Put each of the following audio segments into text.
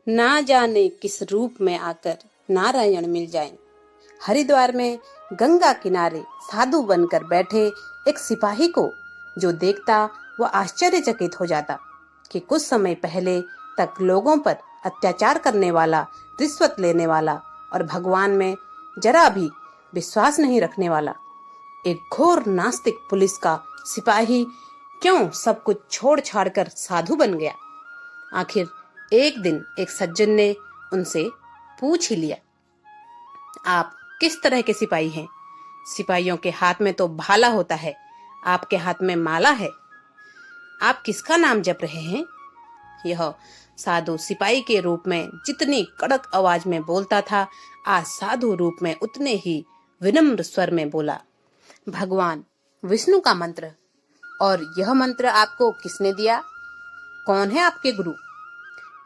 ना जाने किस रूप में आकर नारायण मिल जाएं। हरिद्वार में गंगा किनारे साधु बनकर बैठे एक सिपाही को जो देखता वह आश्चर्यचकित हो जाता कि कुछ समय पहले तक लोगों पर अत्याचार करने वाला, रिश्वत लेने वाला और भगवान में जरा भी विश्वास नहीं रखने वाला एक घोर नास्तिक पुलिस का सिपाही क्यों सब कुछ छोड़ छाड़ कर साधु बन गया। आखिर एक दिन एक सज्जन ने उनसे पूछ ही लिया, आप किस तरह के सिपाही हैं? सिपाहियों के हाथ में तो भाला होता है, आपके हाथ में माला है। आप किसका नाम जप रहे हैं? यह साधु सिपाही के रूप में जितनी कड़क आवाज में बोलता था, आज साधु रूप में उतने ही विनम्र स्वर में बोला, भगवान विष्णु का मंत्र। और यह मंत्र आपको किसने दिया? कौन है आपके गुरु?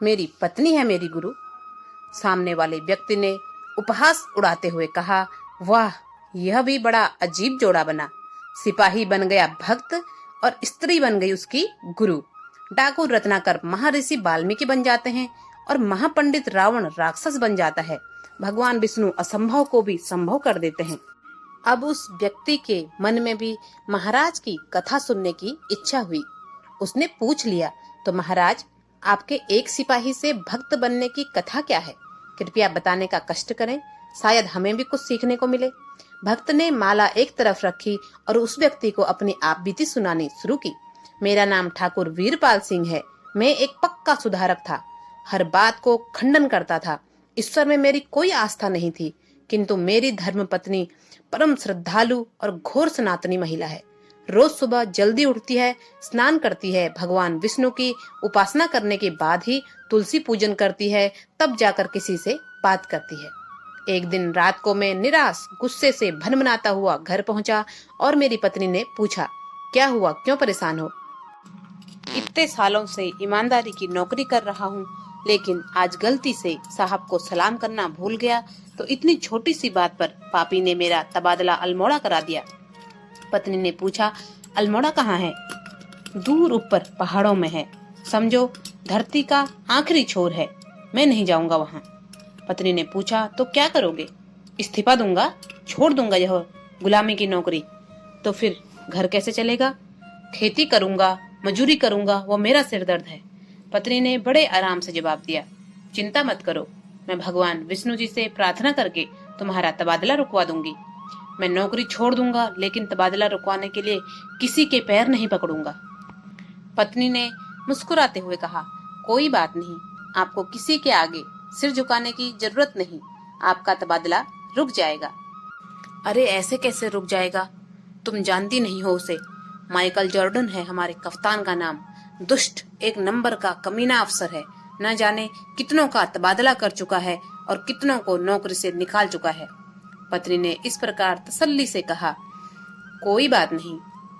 मेरी पत्नी है मेरी गुरु। सामने वाले व्यक्ति ने उपहास उड़ाते हुए कहा, वाह, यह भी बड़ा अजीब जोड़ा बना। सिपाही बन गया भक्त और स्त्री बन गई उसकी गुरु। डाकू रत्नाकर महर्षि वाल्मीकि बन जाते हैं और महापंडित रावण राक्षस बन जाता है। भगवान विष्णु असंभव को भी संभव कर देते हैं। अब उस व्यक्ति के मन में भी महाराज की कथा सुनने की इच्छा हुई। उसने पूछ लिया, तो महाराज, आपके एक सिपाही से भक्त बनने की कथा क्या है? कृपया बताने का कष्ट करें, शायद हमें भी कुछ सीखने को मिले। भक्त ने माला एक तरफ रखी और उस व्यक्ति को अपनी आप बीती सुनानी शुरू की। मेरा नाम ठाकुर वीरपाल सिंह है। मैं एक पक्का सुधारक था, हर बात को खंडन करता था। ईश्वर में मेरी कोई आस्था नहीं थी, किंतु मेरी धर्म पत्नी परम श्रद्धालु और घोर सनातनी महिला है। रोज सुबह जल्दी उठती है, स्नान करती है, भगवान विष्णु की उपासना करने के बाद ही तुलसी पूजन करती है, तब जाकर किसी से बात करती है। एक दिन रात को मैं निराश गुस्से से भनभनाता हुआ घर पहुंचा और मेरी पत्नी ने पूछा, क्या हुआ, क्यों परेशान हो? इतने सालों से ईमानदारी की नौकरी कर रहा हूँ, लेकिन आज गलती से साहब को सलाम करना भूल गया तो इतनी छोटी सी बात पर पापी ने मेरा तबादला अल्मोड़ा करा दिया। पत्नी ने पूछा, अल्मोड़ा कहाँ है? दूर ऊपर पहाड़ों में है, समझो धरती का आखिरी छोर है। मैं नहीं जाऊंगा वहाँ। पत्नी ने पूछा, तो क्या करोगे? इस्तीफा दूंगा, छोड़ दूंगा यह गुलामी की नौकरी। तो फिर घर कैसे चलेगा? खेती करूंगा, मजूरी करूंगा, वो मेरा सिर दर्द है। पत्नी ने बड़े आराम से जवाब दिया, चिंता मत करो, मैं भगवान विष्णु जी से प्रार्थना करके तुम्हारा तबादला रुकवा दूंगी। मैं नौकरी छोड़ दूंगा, लेकिन तबादला रुकवाने के लिए किसी के पैर नहीं पकड़ूंगा। पत्नी ने मुस्कुराते हुए कहा, कोई बात नहीं, आपको किसी के आगे सिर झुकाने की जरूरत नहीं, आपका तबादला रुक जाएगा। अरे ऐसे कैसे रुक जाएगा? तुम जानती नहीं हो उसे। माइकल जॉर्डन है हमारे कप्तान का नाम। दुष्ट, एक नंबर का कमीना अफसर है। न जाने कितनों का तबादला कर चुका है और कितनों को नौकरी से निकाल चुका है। पत्नी ने इस प्रकार तसल्ली से कहा, कोई बात नहीं,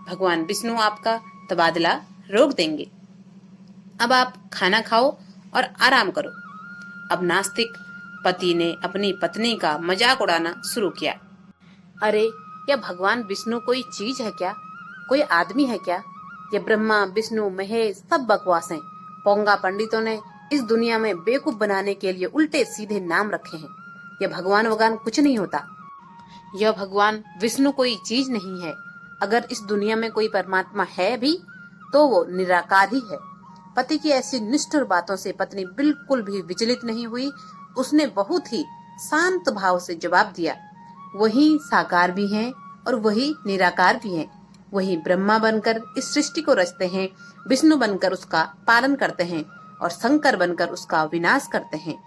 भगवान विष्णु आपका तबादला रोक देंगे। अब आप खाना खाओ और आराम करो। अब नास्तिक पति ने अपनी पत्नी का मजाक उड़ाना शुरू किया। अरे, क्या भगवान विष्णु कोई चीज है क्या? कोई आदमी है क्या? ये ब्रह्मा, विष्णु, महेश सब बकवास हैं। पोंगा पंडितों ने इस दुनिया में बेवकूफ बनाने के लिए उल्टे सीधे नाम रखे हैं। यह भगवान वगान कुछ नहीं होता। यह भगवान विष्णु कोई चीज नहीं है। अगर इस दुनिया में कोई परमात्मा है भी तो वो निराकार ही है। पति की ऐसी निष्ठुर बातों से पत्नी बिल्कुल भी विचलित नहीं हुई। उसने बहुत ही शांत भाव से जवाब दिया, वही साकार भी हैं और वही निराकार भी हैं। वही ब्रह्मा बनकर इस सृष्टि को रचते हैं, विष्णु बनकर उसका पालन करते हैं और शंकर बनकर उसका विनाश करते हैं।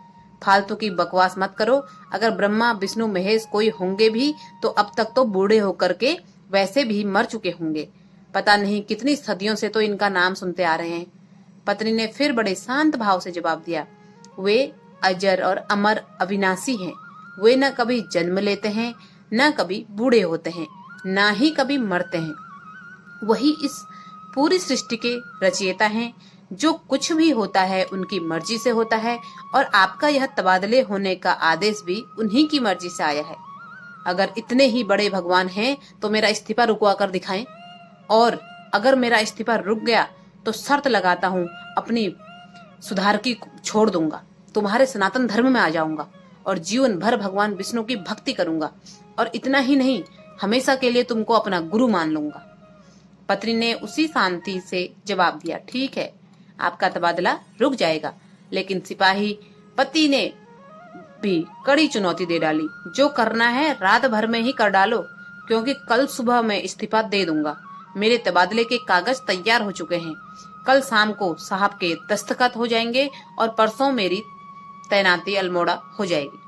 फालतू की बकवास मत करो। अगर ब्रह्मा, विष्णु, महेश कोई होंगे भी तो अब तक तो बूढ़े होकर के वैसे भी मर चुके होंगे। पता नहीं कितनी सदियों से तो इनका नाम सुनते आ रहे हैं। पत्नी ने फिर बड़े शांत भाव से जवाब दिया, वे अजर और अमर अविनाशी हैं। वे न कभी जन्म लेते हैं, न कभी बूढ़े होते हैं, न ही कभी मरते हैं। वही इस पूरी सृष्टि के रचयिता हैं। जो कुछ भी होता है उनकी मर्जी से होता है और आपका यह तबादले होने का आदेश भी उन्हीं की मर्जी से आया है। अगर इतने ही बड़े भगवान हैं तो मेरा इस्तीफा रुकवा कर दिखाएं, और अगर मेरा इस्तीफा रुक गया तो शर्त लगाता हूँ अपनी सुधार की छोड़ दूंगा। तुम्हारे सनातन धर्म में आ जाऊंगा और जीवन भर भगवान विष्णु की भक्ति करूंगा, और इतना ही नहीं, हमेशा के लिए तुमको अपना गुरु मान लूंगा। पत्नी ने उसी शांति से जवाब दिया, ठीक है, आपका तबादला रुक जाएगा। लेकिन सिपाही पति ने भी कड़ी चुनौती दे डाली, जो करना है रात भर में ही कर डालो, क्योंकि कल सुबह मैं इस्तीफा दे दूंगा। मेरे तबादले के कागज तैयार हो चुके हैं। कल शाम को साहब के दस्तखत हो जाएंगे और परसों मेरी तैनाती अल्मोड़ा हो जाएगी।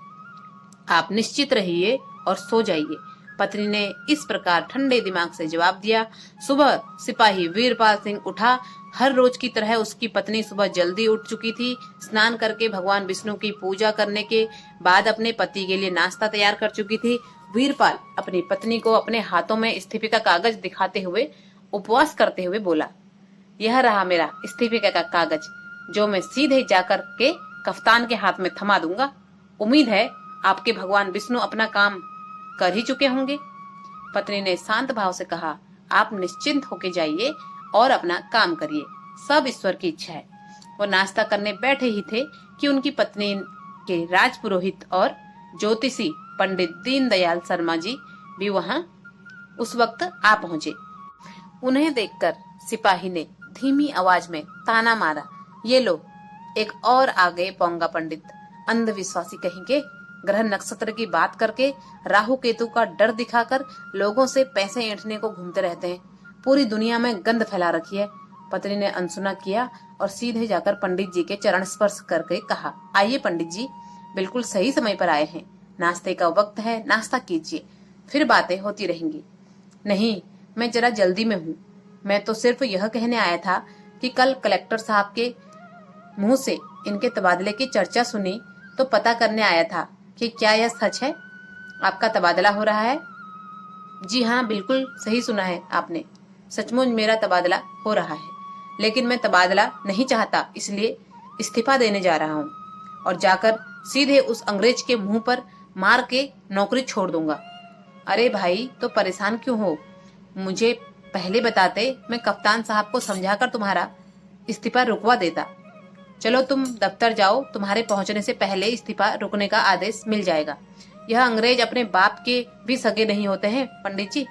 आप निश्चित रहिए और सो जाइए। पत्नी ने इस प्रकार ठंडे दिमाग से जवाब दिया। सुबह सिपाही वीरपाल सिंह उठा। हर रोज की तरह उसकी पत्नी सुबह जल्दी उठ चुकी थी। स्नान करके भगवान विष्णु की पूजा करने के बाद अपने पति के लिए नाश्ता तैयार कर चुकी थी। वीरपाल अपनी पत्नी को अपने हाथों में इस्तीफे का कागज दिखाते हुए उपवास करते हुए बोला, यह रहा मेरा इस्तीफे का कागज, जो मैं सीधे जाकर के कप्तान के हाथ में थमा दूंगा। उम्मीद है आपके भगवान विष्णु अपना काम कर ही चुके होंगे। पत्नी ने शांत भाव से कहा, आप निश्चिंत होके जाइए और अपना काम करिए, सब ईश्वर की इच्छा है। वो नाश्ता करने बैठे ही थे कि उनकी पत्नी के राजपुरोहित और ज्योतिषी पंडित दीनदयाल शर्मा जी भी वहां उस वक्त आ पहुंचे। उन्हें देखकर सिपाही ने धीमी आवाज में ताना मारा, ये लो, एक और आ गए पोंगा पंडित, अंधविश्वासी कहेंगे। ग्रह नक्षत्र की बात करके राहु केतु का डर दिखाकर लोगों से पैसे ऐंठने को घूमते रहते हैं। पूरी दुनिया में गंद फैला रखी है। पत्नी ने अनसुना किया और सीधे जाकर पंडित जी के चरण स्पर्श करके कहा, आइए पंडित जी, बिल्कुल सही समय पर आए हैं। नाश्ते का वक्त है, नाश्ता कीजिए, फिर बातें होती रहेंगी। नहीं, मैं जरा जल्दी में हूँ। मैं तो सिर्फ यह कहने आया था कि कल कलेक्टर साहब के मुंह से इनके तबादले की चर्चा सुनी तो पता करने आया था कि क्या यह सच है, आपका तबादला हो रहा है। जी हाँ, बिल्कुल सही सुना है आपने, सचमुच मेरा तबादला हो रहा है। लेकिन मैं तबादला नहीं चाहता, इसलिए इस्तीफा देने जा रहा हूँ और जाकर सीधे उस अंग्रेज के मुंह पर मार के नौकरी छोड़ दूंगा। अरे भाई, तो परेशान क्यों हो? मुझे पहले बताते, मैं कप्तान साहब को समझाकर तुम्हारा इस्तीफा रुकवा देता। चलो तुम दफ्तर जाओ, तुम्हारे पहुंचने से पहले इस्तीफा रुकने का आदेश मिल जाएगा। यह अंग्रेज अपने बाप के भी सगे नहीं होते हैं पंडित जी,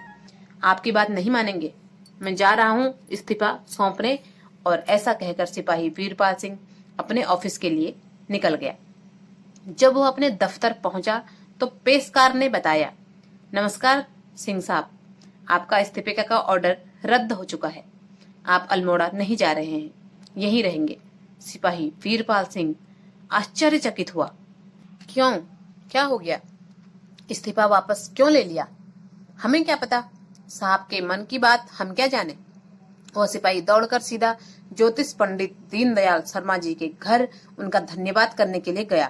आपकी बात नहीं मानेंगे। मैं जा रहा हूँ इस्तीफा सौंपने। और ऐसा कहकर सिपाही वीरपाल सिंह अपने ऑफिस के लिए निकल गया। जब वो अपने दफ्तर पहुंचा तो पेशकार ने बताया, नमस्कार सिंह साहब, आपका इस्तीफे का ऑर्डर रद्द हो चुका है। आप अल्मोड़ा नहीं जा रहे हैं, यहीं रहेंगे। सिपाही वीरपाल सिंह आश्चर्यचकित हुआ। क्यों, क्या हो गया? इस्तीफा वापस क्यों ले लिया? हमें क्या पता, साहब के मन की बात हम क्या जाने। वह सिपाही दौड़कर सीधा ज्योतिष पंडित दीनदयाल शर्मा जी के घर उनका धन्यवाद करने के लिए गया।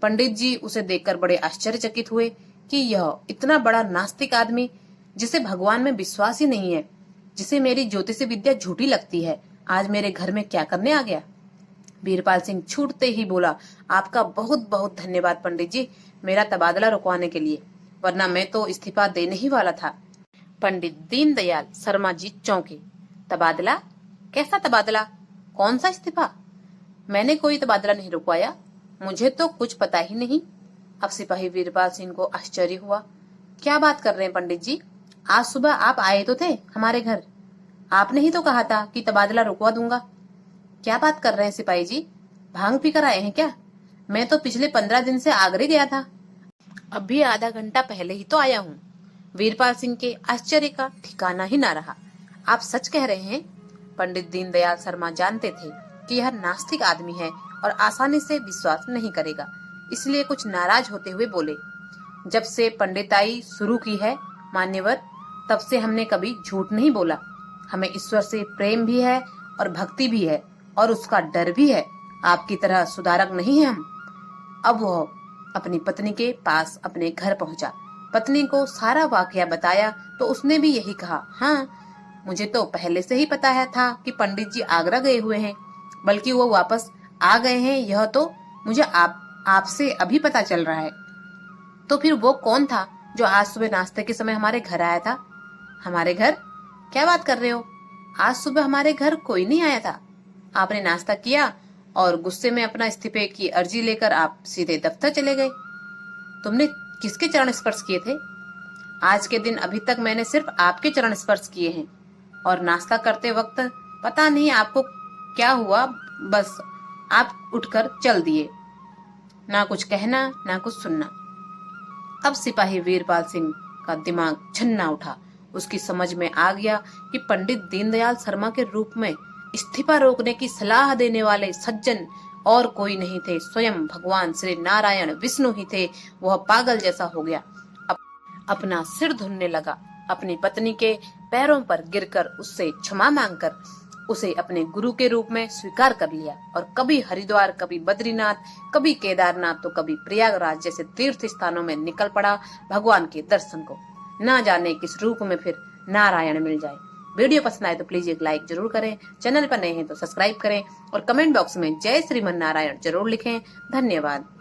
पंडित जी उसे देखकर बड़े आश्चर्यचकित हुए कि यह इतना बड़ा नास्तिक आदमी, जिसे भगवान में विश्वास ही नहीं है, जिसे मेरी ज्योतिषी विद्या झूठी लगती है, आज मेरे घर में क्या करने आ गया। वीरपाल सिंह छूटते ही बोला, आपका बहुत बहुत धन्यवाद पंडित जी, मेरा तबादला रुकवाने के लिए, वरना मैं तो इस्तीफा देने ही वाला था। पंडित दीनदयाल शर्मा जी चौंके। तबादला? कैसा तबादला? कौन सा इस्तीफा? मैंने कोई तबादला नहीं रुकवाया, मुझे तो कुछ पता ही नहीं। अब सिपाही वीरपाल सिंह को आश्चर्य हुआ। क्या बात कर रहे हैं पंडित जी, आज सुबह आप आए तो थे हमारे घर, आपने ही तो कहा था कि तबादला रुकवा दूंगा। क्या बात कर रहे हैं सिपाही जी, भांग पीकर आए हैं क्या? मैं तो पिछले 15 दिन से आगरे गया था, अभी आधा घंटा पहले ही तो आया हूँ। वीरपाल सिंह के आश्चर्य का ठिकाना ही ना रहा। आप सच कह रहे हैं? पंडित दीनदयाल शर्मा जानते थे कि यह नास्तिक आदमी है और आसानी से विश्वास नहीं करेगा, इसलिए कुछ नाराज होते हुए बोले, जब से पंडिताई शुरू की है मान्यवर, तब से हमने कभी झूठ नहीं बोला। हमें ईश्वर से प्रेम भी है और भक्ति भी है और उसका डर भी है। आपकी तरह सुधारक नहीं है हम। अब वह अपनी पत्नी के पास अपने घर पहुंचा। पत्नी को सारा वाकया बताया तो उसने भी यही कहा, हाँ, मुझे तो पहले से ही पता है था कि पंडित जी आगरा गए हुए हैं, बल्कि वो वापस आ गए हैं, यह तो मुझे आपसे अभी पता चल रहा है। तो फिर वो कौन था जो आज सुबह नाश्ते के समय हमारे घर आया था? हमारे घर? क्या बात कर रहे हो? आज सुबह हमारे घर कोई नहीं आया था। आपने नाश्ता किया और गुस्से में अपना इस्तीफे की अर्जी लेकर आप सीधे दफ्तर चले गए। तुमने किसके चरण स्पर्श किए थे? आज के दिन अभी तक मैंने सिर्फ आपके चरण स्पर्श किए हैं, और नाश्ता करते वक्त पता नहीं आपको क्या हुआ, बस आप उठकर चल दिए, ना कुछ कहना ना कुछ सुनना। अब सिपाही वीरपाल सिंह का दिमाग झन्ना उठा। उसकी समझ में आ गया कि पंडित दीनदयाल शर्मा के रूप में इस्तीफा रोकने की सलाह देने वाले सज्जन और कोई नहीं थे, स्वयं भगवान श्री नारायण विष्णु ही थे। वह पागल जैसा हो गया, अपना सिर धुनने लगा, अपनी पत्नी के पैरों पर गिरकर उससे क्षमा मांगकर उसे अपने गुरु के रूप में स्वीकार कर लिया, और कभी हरिद्वार, कभी बद्रीनाथ, कभी केदारनाथ, तो कभी प्रयागराज जैसे तीर्थ स्थानों में निकल पड़ा भगवान के दर्शन को। ना जाने किस रूप में फिर नारायण मिल जाए। वीडियो पसंद आए तो प्लीज एक लाइक जरूर करें, चैनल पर नए हैं तो सब्सक्राइब करें, और कमेंट बॉक्स में जय श्रीमन नारायण जरूर लिखें। धन्यवाद।